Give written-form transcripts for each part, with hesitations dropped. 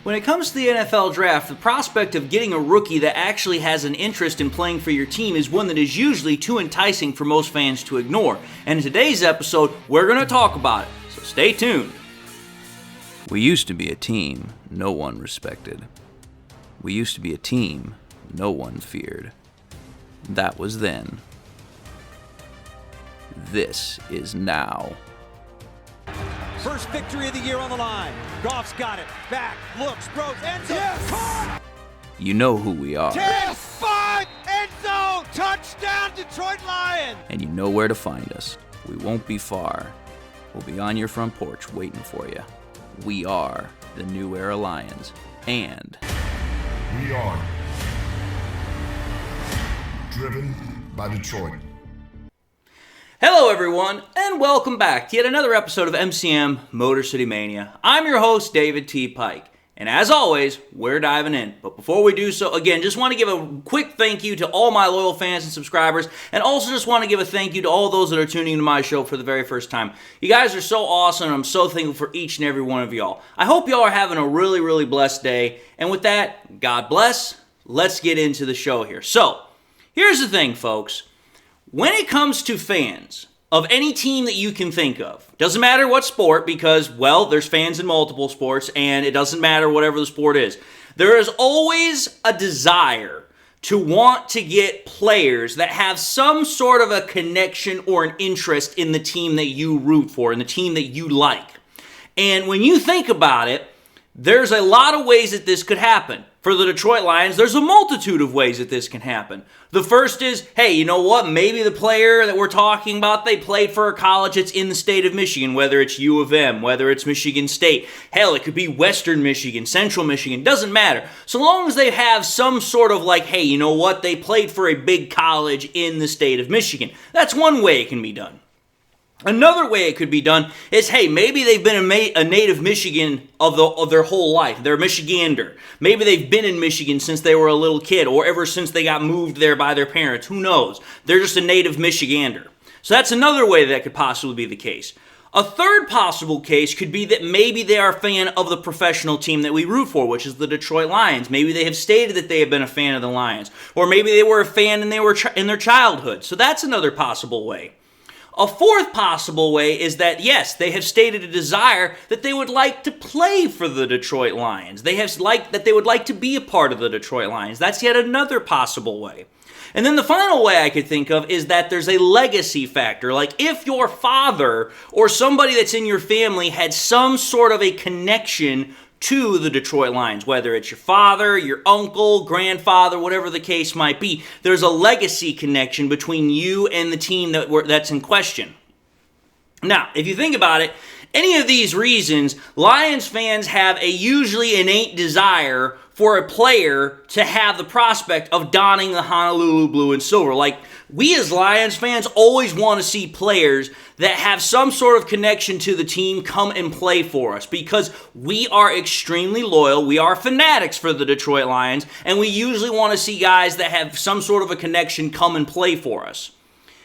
When it comes to the NFL draft, the prospect of getting a rookie that actually has an interest in playing for your team is one that is usually too enticing for most fans to ignore. And in today's episode, we're going to talk about it, so stay tuned. We used to be a team no one respected. We used to be a team no one feared. That was then. This is now. First victory of the year on the line. Goff's got it. Back, looks, throws, end zone. Yes. Caught! You know who we are. 10-5, end zone, touchdown, Detroit Lions. And you know where to find us. We won't be far. We'll be on your front porch waiting for you. We are the New Era Lions. And we are driven by Detroit. Hello everyone, and welcome back to yet another episode of MCM Motor City Mania. I'm your host, David T. Pike, and as always, we're diving in. But before we do so, again, just want to give a quick thank you to all my loyal fans and subscribers, and also just want to give a thank you to all those that are tuning into my show for the very first time. You guys are so awesome, and I'm so thankful for each and every one of y'all. I hope y'all are having a really, really blessed day, and with that, God bless. Let's get into the show here. So, here's the thing, folks. When it comes to fans of any team that you can think of, doesn't matter what sport because, well, there's fans in multiple sports and it doesn't matter whatever the sport is. There is always a desire to want to get players that have some sort of a connection or an interest in the team that you root for, in the team that you like. And when you think about it, there's a lot of ways that this could happen. For the Detroit Lions, there's a multitude of ways that this can happen. The first is, hey, you know what? Maybe the player that we're talking about, they played for a college that's in the state of Michigan, whether it's U of M, whether it's Michigan State. Hell, it could be Western Michigan, Central Michigan, doesn't matter. So long as they have some sort of like, hey, you know what? They played for a big college in the state of Michigan. That's one way it can be done. Another way it could be done is, hey, maybe they've been a native Michigan of their whole life. They're a Michigander. Maybe they've been in Michigan since they were a little kid or ever since they got moved there by their parents. Who knows? They're just a native Michigander. So that's another way that could possibly be the case. A third possible case could be that maybe they are a fan of the professional team that we root for, which is the Detroit Lions. Maybe they have stated that they have been a fan of the Lions. Or maybe they were a fan and they were in their childhood. So that's another possible way. A fourth possible way is that, yes, they have stated a desire that they would like to play for the Detroit Lions. They have that they would like to be a part of the Detroit Lions. That's yet another possible way. And then the final way I could think of is that there's a legacy factor. Like if your father or somebody that's in your family had some sort of a connection to the Detroit Lions, whether it's your father, your uncle, grandfather, whatever the case might be, there's a legacy connection between you and the team that's in question. Now, if you think about it, any of these reasons, Lions fans have a usually innate desire for a player to have the prospect of donning the Honolulu blue and silver. Like, we as Lions fans always want to see players that have some sort of connection to the team come and play for us because we are extremely loyal. We are fanatics for the Detroit Lions, and we usually want to see guys that have some sort of a connection come and play for us.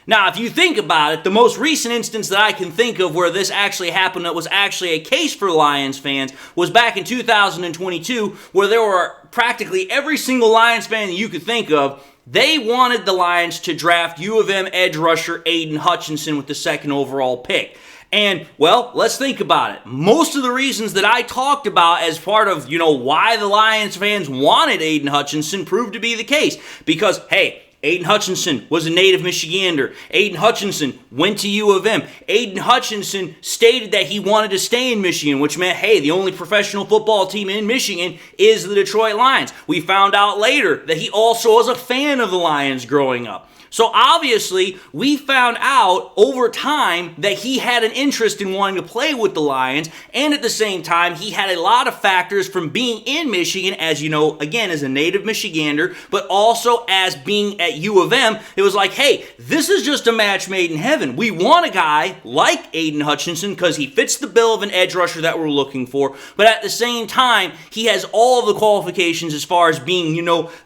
Now, if you think about it, the most recent instance that I can think of where this actually happened that was actually a case for Lions fans was back in 2022, where there were practically every single Lions fan that you could think of. They wanted the Lions to draft U of M edge rusher Aiden Hutchinson with the second overall pick. And, well, let's think about it. Most of the reasons that I talked about as part of, why the Lions fans wanted Aiden Hutchinson proved to be the case. Because, hey, Aiden Hutchinson was a native Michigander. Aiden Hutchinson went to U of M. Aiden Hutchinson stated that he wanted to stay in Michigan, which meant, hey, the only professional football team in Michigan is the Detroit Lions. We found out later that he also was a fan of the Lions growing up. So obviously, we found out over time that he had an interest in wanting to play with the Lions, and at the same time, he had a lot of factors from being in Michigan, as you know, again, as a native Michigander, but also as being at U of M. It was like, hey, this is just a match made in heaven. We want a guy like Aiden Hutchinson because he fits the bill of an edge rusher that we're looking for, but at the same time, he has all of the qualifications as far as being,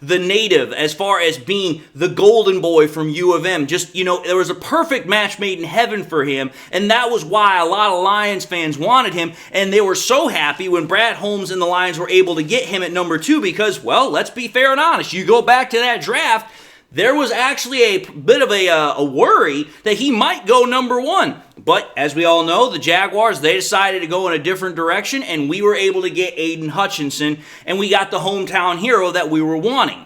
the native, as far as being the golden boy from U of M. Just, there was a perfect match made in heaven for him, and that was why a lot of Lions fans wanted him, and they were so happy when Brad Holmes and the Lions were able to get him at number 2 because, well, let's be fair and honest. You go back to that draft, there was actually a bit of a worry that he might go number 1. But as we all know, the Jaguars, they decided to go in a different direction, and we were able to get Aiden Hutchinson, and we got the hometown hero that we were wanting.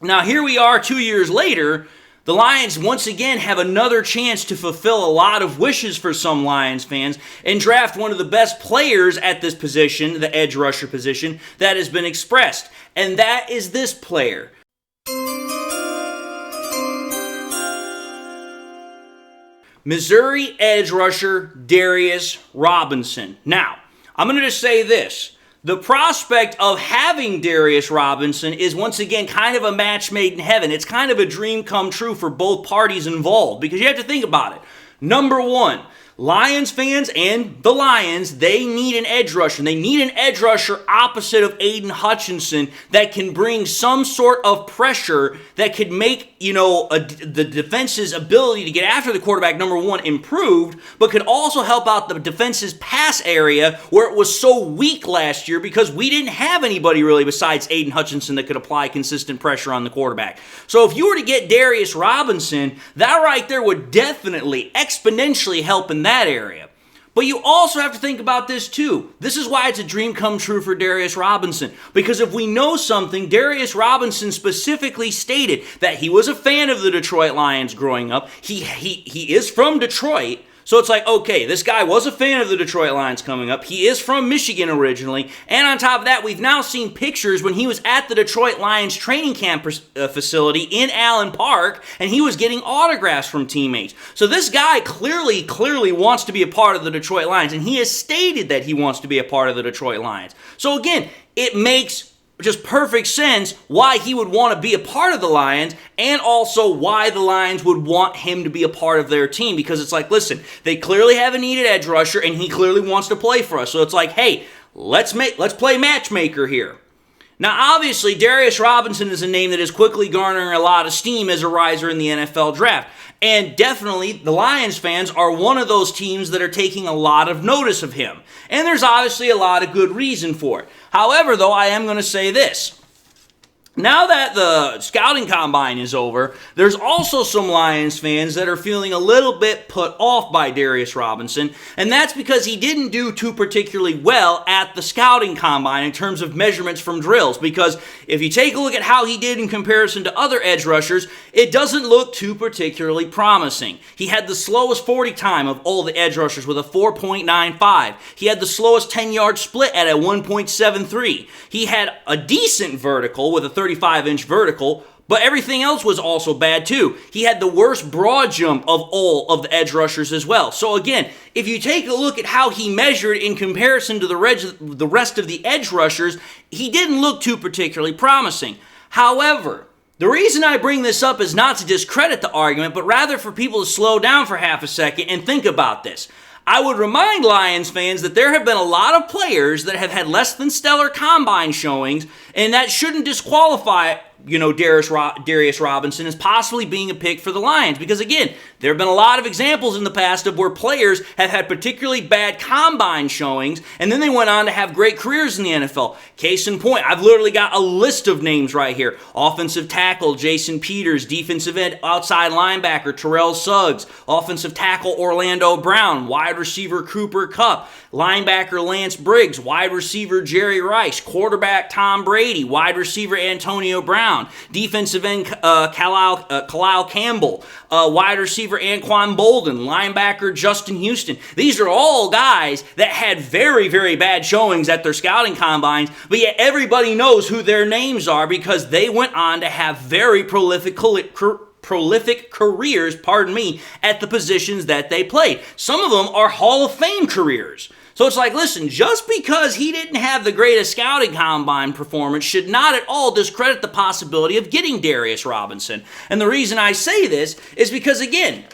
Now, here we are 2 years later. The Lions once again have another chance to fulfill a lot of wishes for some Lions fans and draft one of the best players at this position, the edge rusher position, that has been expressed. And that is this player. Missouri edge rusher Darius Robinson. Now, I'm going to just say this. The prospect of having Darius Robinson is once again kind of a match made in heaven. It's kind of a dream come true for both parties involved because you have to think about it. Number 1, Lions fans and the Lions, they need an edge rusher. They need an edge rusher opposite of Aiden Hutchinson that can bring some sort of pressure that could make, the defense's ability to get after the quarterback, number 1, improved, but could also help out the defense's pass area where it was so weak last year because we didn't have anybody really besides Aiden Hutchinson that could apply consistent pressure on the quarterback. So if you were to get Darius Robinson, that right there would definitely exponentially help in that area. But you also have to think about this too. This is why it's a dream come true for Darius Robinson. Because if we know something, Darius Robinson specifically stated that he was a fan of the Detroit Lions growing up. He is from Detroit. So it's like, okay, this guy was a fan of the Detroit Lions coming up. He is from Michigan originally. And on top of that, we've now seen pictures when he was at the Detroit Lions training camp facility in Allen Park, and he was getting autographs from teammates. So this guy clearly wants to be a part of the Detroit Lions, and he has stated that he wants to be a part of the Detroit Lions. So again, it makes just perfect sense why he would want to be a part of the Lions and also why the Lions would want him to be a part of their team because it's like, listen, they clearly have a needed edge rusher and he clearly wants to play for us. So it's like, hey, let's play matchmaker here. Now, obviously, Darius Robinson is a name that is quickly garnering a lot of steam as a riser in the NFL draft. And definitely, the Lions fans are one of those teams that are taking a lot of notice of him. And there's obviously a lot of good reason for it. However, though, I am going to say this. Now that the scouting combine is over, there's also some Lions fans that are feeling a little bit put off by Darius Robinson, and that's because he didn't do too particularly well at the scouting combine in terms of measurements from drills, because if you take a look at how he did in comparison to other edge rushers, it doesn't look too particularly promising. He had the slowest 40 time of all the edge rushers with a 4.95. He had the slowest 10-yard split at a 1.73. He had a decent vertical with a 35-inch vertical, but everything else was also bad too. He had the worst broad jump of all of the edge rushers as well. So again, if you take a look at how he measured in comparison to the rest of the edge rushers, he didn't look too particularly promising. However, the reason I bring this up is not to discredit the argument, but rather for people to slow down for half a second and think about this. I would remind Lions fans that there have been a lot of players that have had less than stellar combine showings, and that shouldn't disqualify, Darius Robinson as possibly being a pick for the Lions. Because again, there have been a lot of examples in the past of where players have had particularly bad combine showings, and then they went on to have great careers in the NFL. Case in point, I've literally got a list of names right here. Offensive tackle, Jason Peters. Defensive end, outside linebacker, Terrell Suggs. Offensive tackle, Orlando Brown. Wide receiver, Cooper Kupp. Linebacker, Lance Briggs. Wide receiver, Jerry Rice. Quarterback, Tom Brady. Wide receiver, Antonio Brown. Defensive end, Khalil Campbell. Wide receiver, Anquan Bolden. Linebacker, Justin Houston. These are all guys that had very, very bad showings at their scouting combines, but yet everybody knows who their names are because they went on to have very prolific careers, at the positions that they played. Some of them are Hall of Fame careers. So it's like, listen, just because he didn't have the greatest scouting combine performance should not at all discredit the possibility of getting Darius Robinson. And the reason I say this is because, again,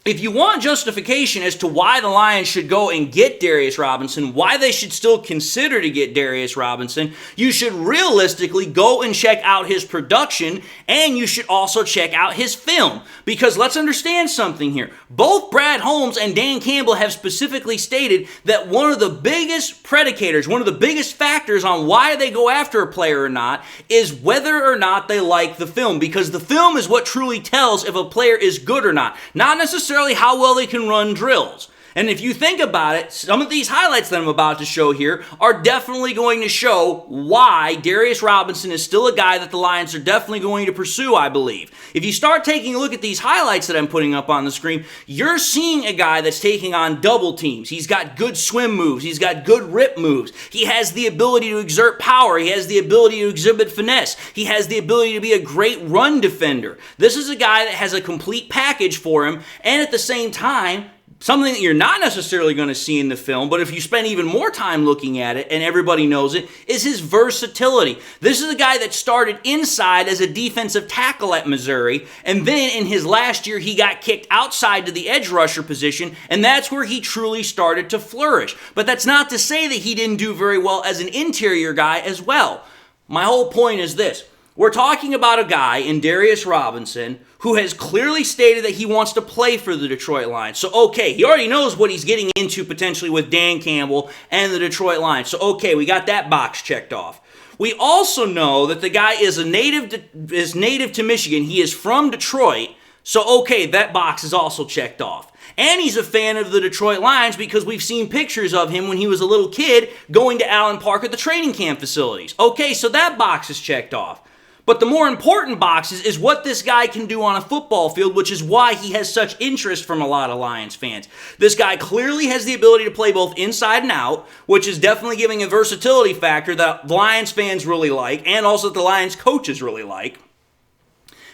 if you want justification as to why the Lions should go and get Darius Robinson, why they should still consider to get Darius Robinson, you should realistically go and check out his production, and you should also check out his film. Because let's understand something here. Both Brad Holmes and Dan Campbell have specifically stated that one of the biggest predicators, one of the biggest factors on why they go after a player or not is whether or not they like the film. Because the film is what truly tells if a player is good or not. Not necessarily how well they can run drills. And if you think about it, some of these highlights that I'm about to show here are definitely going to show why Darius Robinson is still a guy that the Lions are definitely going to pursue, I believe. If you start taking a look at these highlights that I'm putting up on the screen, you're seeing a guy that's taking on double teams. He's got good swim moves. He's got good rip moves. He has the ability to exert power. He has the ability to exhibit finesse. He has the ability to be a great run defender. This is a guy that has a complete package for him, and at the same time, something that you're not necessarily going to see in the film, but if you spend even more time looking at it, and everybody knows it, is his versatility. This is a guy that started inside as a defensive tackle at Missouri, and then in his last year, he got kicked outside to the edge rusher position, and that's where he truly started to flourish. But that's not to say that he didn't do very well as an interior guy as well. My whole point is this. We're talking about a guy in Darius Robinson who has clearly stated that he wants to play for the Detroit Lions. So, okay, he already knows what he's getting into potentially with Dan Campbell and the Detroit Lions. So, okay, we got that box checked off. We also know that the guy is native to Michigan. He is from Detroit. So, okay, that box is also checked off. And he's a fan of the Detroit Lions because we've seen pictures of him when he was a little kid going to Allen Park at the training camp facilities. Okay, so that box is checked off. But the more important boxes is what this guy can do on a football field, which is why he has such interest from a lot of Lions fans. This guy clearly has the ability to play both inside and out, which is definitely giving a versatility factor that Lions fans really like, and also that the Lions coaches really like.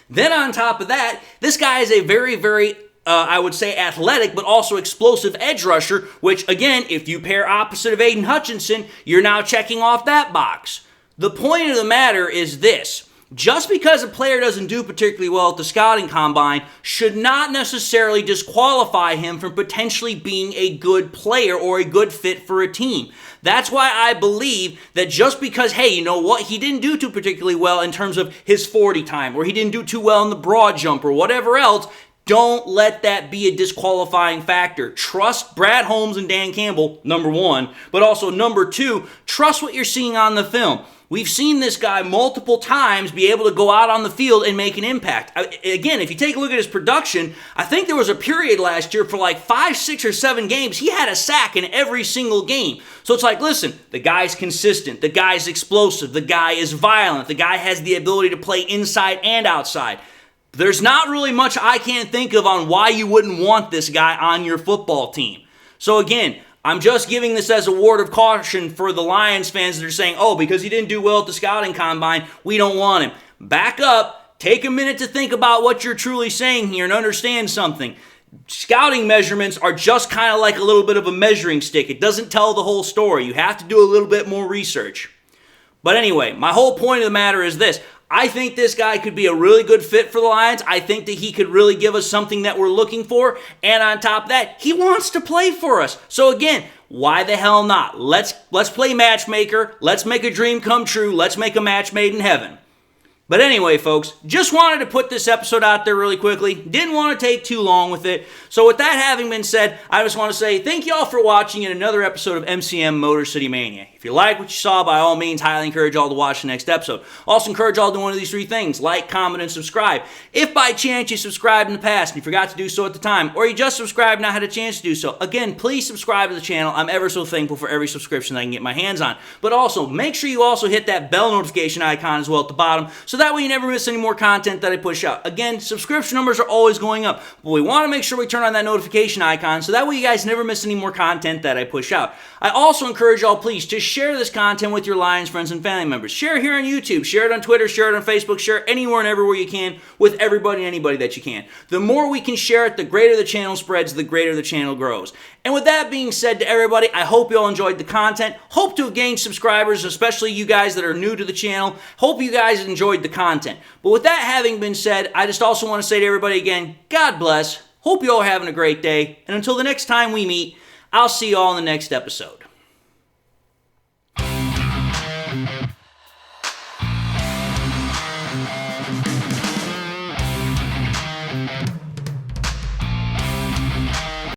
Then on top of that, this guy is a very I would say athletic, but also explosive edge rusher, which again, if you pair opposite of Aiden Hutchinson, you're now checking off that box. The point of the matter is this. Just because a player doesn't do particularly well at the scouting combine should not necessarily disqualify him from potentially being a good player or a good fit for a team. That's why I believe that just because, hey, you know what, he didn't do too particularly well in terms of his 40 time, or he didn't do too well in the broad jump, or whatever else, don't let that be a disqualifying factor. Trust Brad Holmes and Dan Campbell, number one, but also number two, trust what you're seeing on the film. We've seen this guy multiple times be able to go out on the field and make an impact. Again, if you take a look at his production, I think there was a period last year for like 5, 6, or 7 games, he had a sack in every single game. So it's like, listen, the guy's consistent, the guy's explosive, the guy is violent, the guy has the ability to play inside and outside. There's not really much I can't think of on why you wouldn't want this guy on your football team. So again, I'm just giving this as a word of caution for the Lions fans that are saying, oh, because he didn't do well at the scouting combine, we don't want him. Back up, take a minute to think about what you're truly saying here and understand something. Scouting measurements are just kind of like a little bit of a measuring stick. It doesn't tell the whole story. You have to do a little bit more research. But anyway, my whole point of the matter is this. I think this guy could be a really good fit for the Lions. I think that he could really give us something that we're looking for. And on top of that, he wants to play for us. So again, why the hell not? Let's play matchmaker. Let's make a dream come true. Let's make a match made in heaven. But anyway, folks, just wanted to put this episode out there really quickly. Didn't want to take too long with it. So with that having been said, I just want to say thank you all for watching in another episode of MCM Motor City Mania. If you like what you saw, by all means, highly encourage you all to watch the next episode. Also encourage you all to do one of these 3 things: like, comment, and subscribe. If by chance you subscribed in the past and you forgot to do so at the time, or you just subscribed and not had a chance to do so, again, please subscribe to the channel. I'm ever so thankful for every subscription that I can get my hands on. But also, make sure you also hit that bell notification icon as well at the bottom, so that way you never miss any more content that I push out. Again, subscription numbers are always going up, but we want to make sure we turn on that notification icon so that way you guys never miss any more content that I push out. I also encourage y'all, please, to share this content with your Lions friends and family members. Share it here on YouTube, share it on Twitter, share it on Facebook, share it anywhere and everywhere you can with everybody and anybody that you can. The more we can share it, the greater the channel spreads, the greater the channel grows. And with that being said to everybody, I hope you all enjoyed the content. Hope to have gained subscribers, especially you guys that are new to the channel. Hope you guys enjoyed the content. But with that having been said, I just also want to say to everybody again, God bless. Hope you all are having a great day, and until the next time we meet, I'll see you all in the next episode.